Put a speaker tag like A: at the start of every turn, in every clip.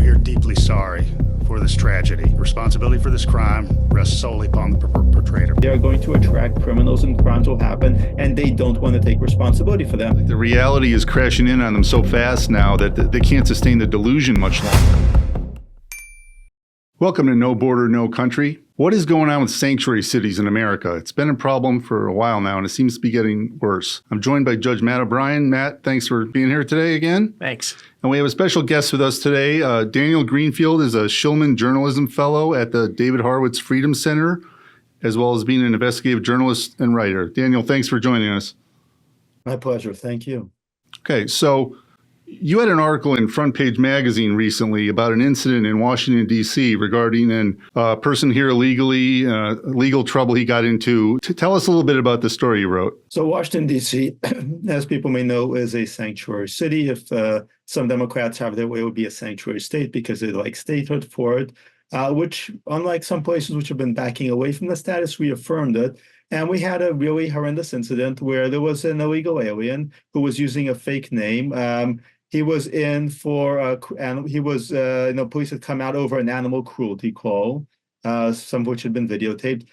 A: We are deeply sorry for this tragedy. Responsibility for this crime rests solely upon the perpetrator.
B: They are going to attract criminals and crimes will happen, and they don't want to take responsibility for them.
C: The reality is crashing in on them so fast now that they can't sustain the delusion much longer. Welcome to No Border, No Country. What is going on with sanctuary cities in America? It's been a problem for a while now, and it seems to be getting worse. I'm joined by Judge Matt O'Brien. Matt, thanks for being here today again.
D: Thanks.
C: And we have a special guest with us today. Daniel Greenfield is a Shulman Journalism Fellow at the David Horowitz Freedom Center, as well as being an investigative journalist and writer. Daniel, thanks for joining us.
B: My pleasure. Thank you.
C: Okay, so you had an article in Front Page Magazine recently about an incident in Washington, D.C. regarding a person here illegally, legal trouble he got into. Tell us a little bit about the story you wrote.
B: So Washington, D.C., as people may know, is a sanctuary city. If some Democrats have their way, it would be a sanctuary state because they like statehood for it, which, unlike some places which have been backing away from the status, reaffirmed it. And we had a really horrendous incident where there was an illegal alien who was using a fake name. He was in for, police had come out over an animal cruelty call, some of which had been videotaped.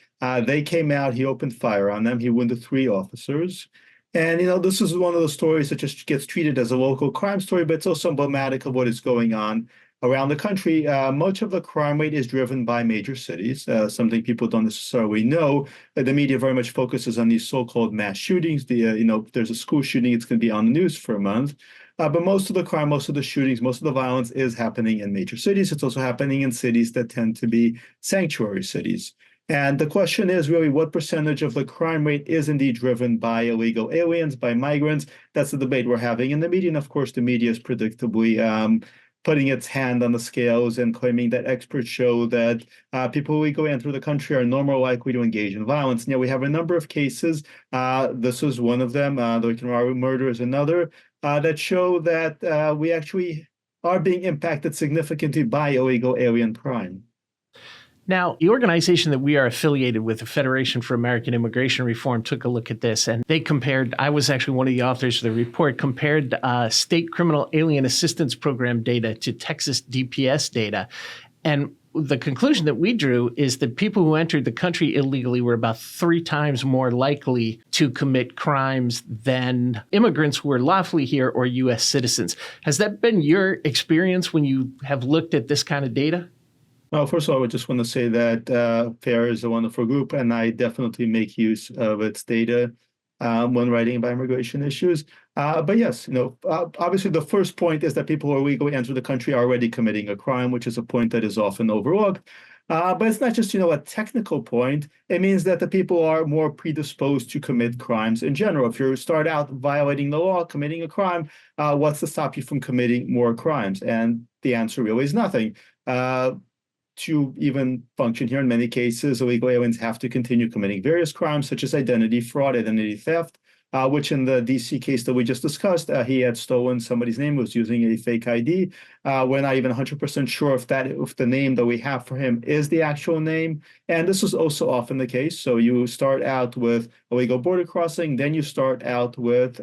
B: They came out, he opened fire on them. He wounded 3 officers. And, this is one of those stories that just gets treated as a local crime story, but it's also emblematic of what is going on around the country. Much of the crime rate is driven by major cities, something people don't necessarily know. The media very much focuses on these so-called mass shootings. If there's a school shooting, it's going to be on the news for a month. But most of the crime, most of the shootings, most of the violence is happening in major cities. It's also happening in cities that tend to be sanctuary cities. And the question is really what percentage of the crime rate is indeed driven by illegal aliens, by migrants? That's the debate we're having in the media. And of course, the media is predictably putting its hand on the scales and claiming that experts show that people who illegally enter the country are no more likely to engage in violence. Now, we have a number of cases. This is one of them. The Laken Riley murder is another. That show that we actually are being impacted significantly by illegal alien crime.
D: Now, the organization that we are affiliated with, the Federation for American Immigration Reform, took a look at this, and they compared, I was actually one of the authors of the report, compared state criminal alien assistance program data to Texas DPS data. And the conclusion that we drew is that people who entered the country illegally were about 3 times more likely to commit crimes than immigrants who were lawfully here or U.S. citizens. Has that been your experience when you have looked at this kind of data?
B: Well, first of all, I just want to say that FAIR is a wonderful group, and I definitely make use of its data when writing about immigration issues. But yes, obviously the first point is that people who illegally enter the country are already committing a crime, which is a point that is often overlooked. But it's not just, a technical point. It means that the people are more predisposed to commit crimes in general. If you start out violating the law, committing a crime, what's to stop you from committing more crimes? And the answer really is nothing. To even function here, in many cases, illegal aliens have to continue committing various crimes, such as identity fraud, identity theft, which in the DC case that we just discussed, he had stolen somebody's name, was using a fake ID. We're not even 100% sure if the name that we have for him is the actual name. And this is also often the case. So you start out with illegal border crossing, then you start out with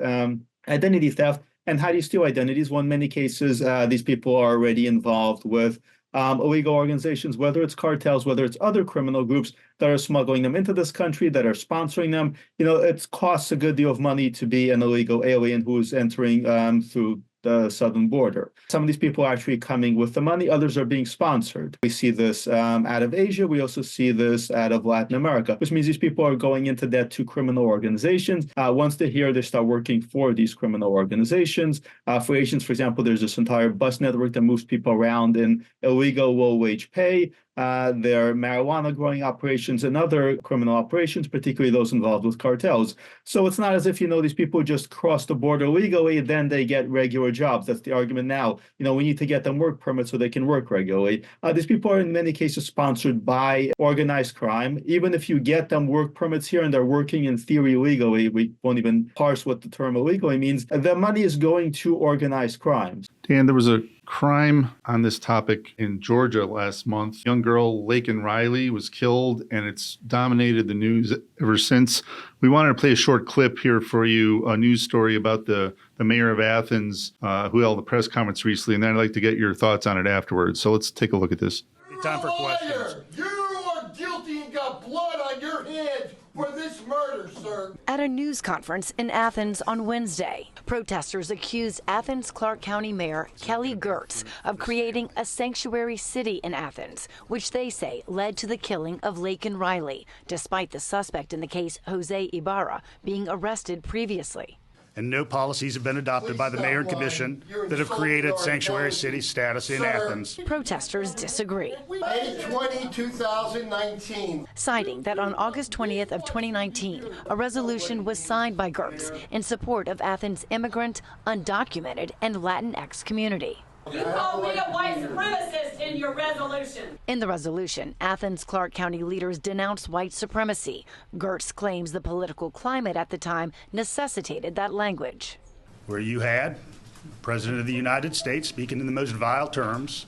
B: identity theft. And how do you steal identities? Well, in many cases, these people are already involved with illegal organizations, whether it's cartels, whether it's other criminal groups that are smuggling them into this country, that are sponsoring them. It costs a good deal of money to be an illegal alien who's entering through the southern border. Some of these people are actually coming with the money. Others are being sponsored. We see this out of Asia. We also see this out of Latin America, which means these people are going into debt to criminal organizations. Once they're here, they start working for these criminal organizations. For Asians, for example, there's this entire bus network that moves people around in illegal low-wage pay. There are marijuana growing operations and other criminal operations, particularly those involved with cartels. So it's not as if, these people just cross the border legally, then they get regular jobs. That's the argument now. We need to get them work permits so they can work regularly. These people are in many cases sponsored by organized crime. Even if you get them work permits here and they're working in theory legally, we won't even parse what the term illegally means. The money is going to organized crimes.
C: Dan, there was a crime on this topic in Georgia last month. Young girl Laken Riley was killed, and it's dominated the news ever since. We wanted to play a short clip here for you, a news story about the mayor of Athens who held a press conference recently, and then I'd like to get your thoughts on it afterwards. So let's take a look at this.
A: Time for questions.
E: You are guilty and got blood on your hands for this murder, sir.
F: At a news conference in Athens on Wednesday, protesters accused Athens Clarke County Mayor Kelly Girtz of creating a sanctuary city in Athens, which they say led to the killing of Laken Riley, despite the suspect in the case, Jose Ibarra, being arrested previously.
A: And no policies have been adopted by the mayor and commission that have created sanctuary city status in Athens.
F: Protesters disagree,
E: May 20, 2019.
F: citing that on August 20th of 2019, a resolution was signed by Girtz in support of Athens' immigrant, undocumented, and Latinx community.
G: You called me a white supremacist in your resolution.
F: In the resolution, Athens Clarke County leaders denounced white supremacy. Girtz claims the political climate at the time necessitated that language.
A: Where you had the President of the United States speaking in the most vile terms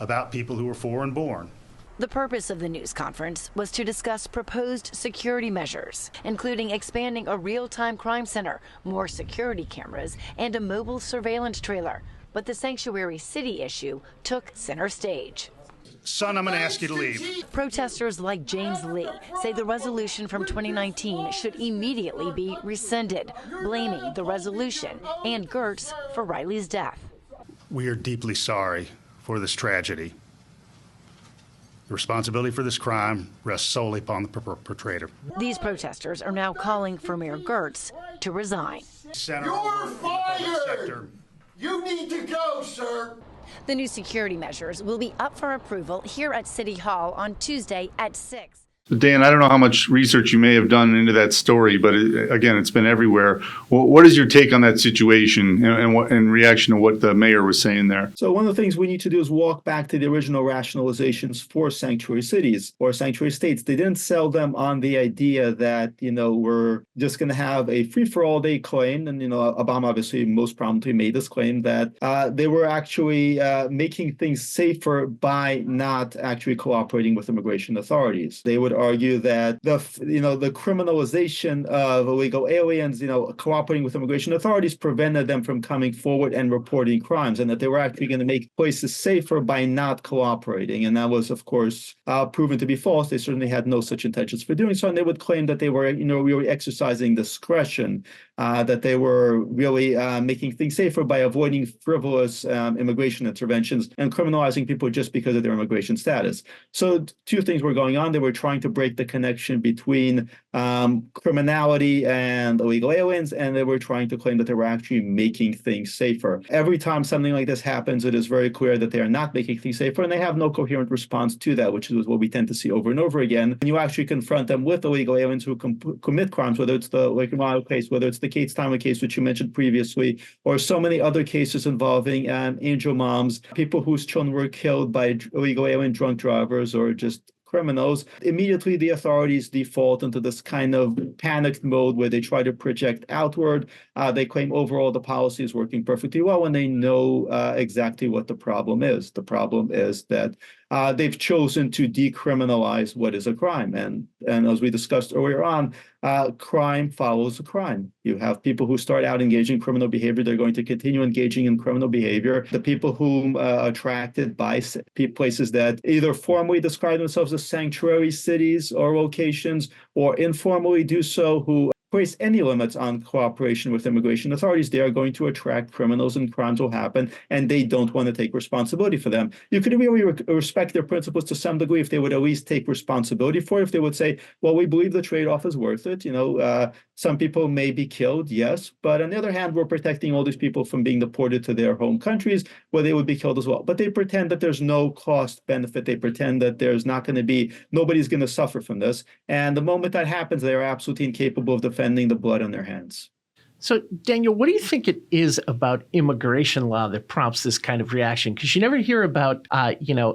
A: about people who were foreign born.
F: The purpose of the news conference was to discuss proposed security measures, including expanding a real-time crime center, more security cameras, and a mobile surveillance trailer. But the sanctuary city issue took center stage.
A: Son, I'm going to ask you to leave.
F: Protesters like James Lee say the resolution from 2019 should immediately be rescinded, blaming the resolution and Girtz for Riley's death.
A: We are deeply sorry for this tragedy. The responsibility for this crime rests solely upon the perpetrator.
F: These protesters are now calling for Mayor Girtz to resign.
A: Center
E: You're
A: over in the public
E: fired!
A: sector.
E: You need to go, sir.
F: The new security measures will be up for approval here at City Hall on Tuesday at 6.
C: Dan, I don't know how much research you may have done into that story, but again, it's been everywhere. What is your take on that situation and what in reaction to what the mayor was saying there?
B: So one of the things we need to do is walk back to the original rationalizations for sanctuary cities or sanctuary states. They didn't sell them on the idea that, we're just going to have a free-for-all day claim. And, Obama obviously most prominently made this claim that they were actually making things safer by not actually cooperating with immigration authorities. They would argue that the criminalization of illegal aliens, cooperating with immigration authorities prevented them from coming forward and reporting crimes, and that they were actually going to make places safer by not cooperating. And that was, of course, proven to be false. They certainly had no such intentions for doing so, and they would claim that they were, really exercising discretion, that they were really making things safer by avoiding frivolous immigration interventions and criminalizing people just because of their immigration status. So two things were going on. They were trying to break the connection between criminality and illegal aliens, and they were trying to claim that they were actually making things safer. Every time something like this happens, it is very clear that they are not making things safer, and they have no coherent response to that, which is what we tend to see over and over again. When you actually confront them with illegal aliens who commit crimes, whether it's the Laken Riley case, whether it's the Kate Steinle case, which you mentioned previously, or so many other cases involving angel moms, people whose children were killed by illegal alien drunk drivers or just criminals, immediately the authorities default into this kind of panicked mode where they try to project outward. They claim overall the policy is working perfectly well when they know exactly what the problem is. The problem is that they've chosen to decriminalize what is a crime. And as we discussed earlier on, crime follows a crime. You have people who start out engaging in criminal behavior, they're going to continue engaging in criminal behavior. The people whom attracted by places that either formally describe themselves as sanctuary cities or locations, or informally do so, who place any limits on cooperation with immigration authorities, they are going to attract criminals and crimes will happen, and they don't want to take responsibility for them. You could really respect their principles to some degree if they would at least take responsibility for it, if they would say, well, we believe the trade-off is worth it. Some people may be killed, yes, but on the other hand, we're protecting all these people from being deported to their home countries where they would be killed as well. But they pretend that there's no cost benefit. They pretend that there's not going to be, nobody's going to suffer from this. And the moment that happens, they are absolutely incapable of defending the blood on their hands.
D: So, Daniel, what do you think it is about immigration law that prompts this kind of reaction? Because you never hear about,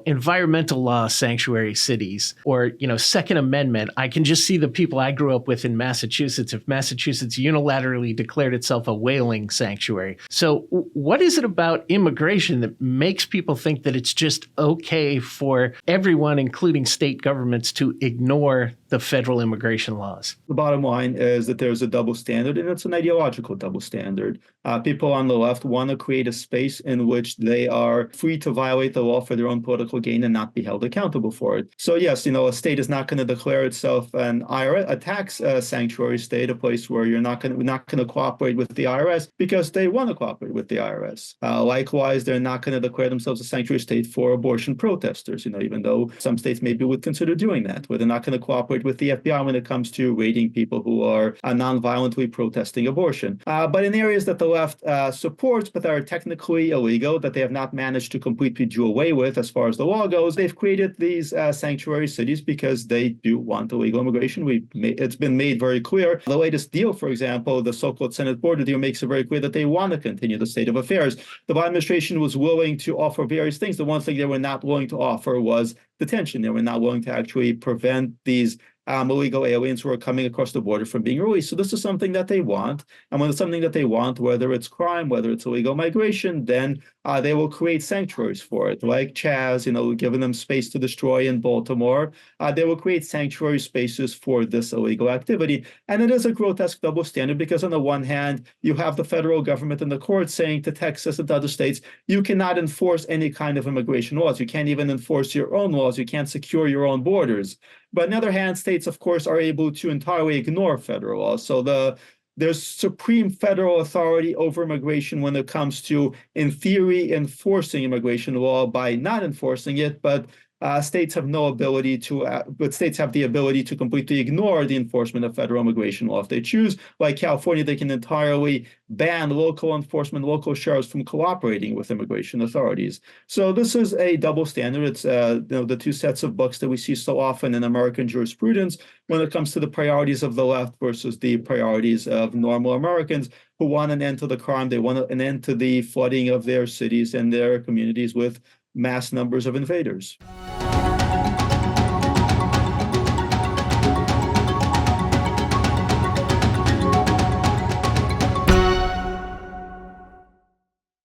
D: environmental law sanctuary cities or, Second Amendment. I can just see the people I grew up with in Massachusetts. If Massachusetts unilaterally declared itself a whaling sanctuary. So what is it about immigration that makes people think that it's just okay for everyone, including state governments, to ignore the federal immigration laws?
B: The bottom line is that there's a double standard, and it's an ideological double standard. People on the left want to create a space in which they are free to violate the law for their own political gain and not be held accountable for it. So yes, a state is not going to declare itself a tax sanctuary state, a place where you're not going to cooperate with the IRS because they want to cooperate with the IRS. Likewise, they're not going to declare themselves a sanctuary state for abortion protesters. Even though some states maybe would consider doing that, where they're not going to cooperate with the FBI when it comes to raiding people who are non-violently protesting abortion. But in areas that the left supports, but that are technically illegal, that they have not managed to completely do away with as far as the law goes, they've created these sanctuary cities because they do want illegal immigration. It's been made very clear. The latest deal, for example, the so-called Senate border deal, makes it very clear that they want to continue the state of affairs. The Biden administration was willing to offer various things. The one thing they were not willing to offer was detention. They were not willing to actually prevent these illegal aliens who are coming across the border from being released. So this is something that they want. And when it's something that they want, whether it's crime, whether it's illegal migration, then they will create sanctuaries for it, like Chaz, giving them space to destroy in Baltimore. They will create sanctuary spaces for this illegal activity. And it is a grotesque double standard because on the one hand, you have the federal government and the courts saying to Texas and to other states, you cannot enforce any kind of immigration laws. You can't even enforce your own laws. You can't secure your own borders. But on the other hand, states, of course, are able to entirely ignore federal laws. So there's supreme federal authority over immigration when it comes to, in theory, enforcing immigration law by not enforcing it, but states have no ability to, but states have the ability to completely ignore the enforcement of federal immigration law if they choose. Like California, they can entirely ban local enforcement, local sheriffs from cooperating with immigration authorities. So this is a double standard. It's the two sets of books that we see so often in American jurisprudence when it comes to the priorities of the left versus the priorities of normal Americans who want an end to the crime. They want an end to the flooding of their cities and their communities with mass numbers of invaders.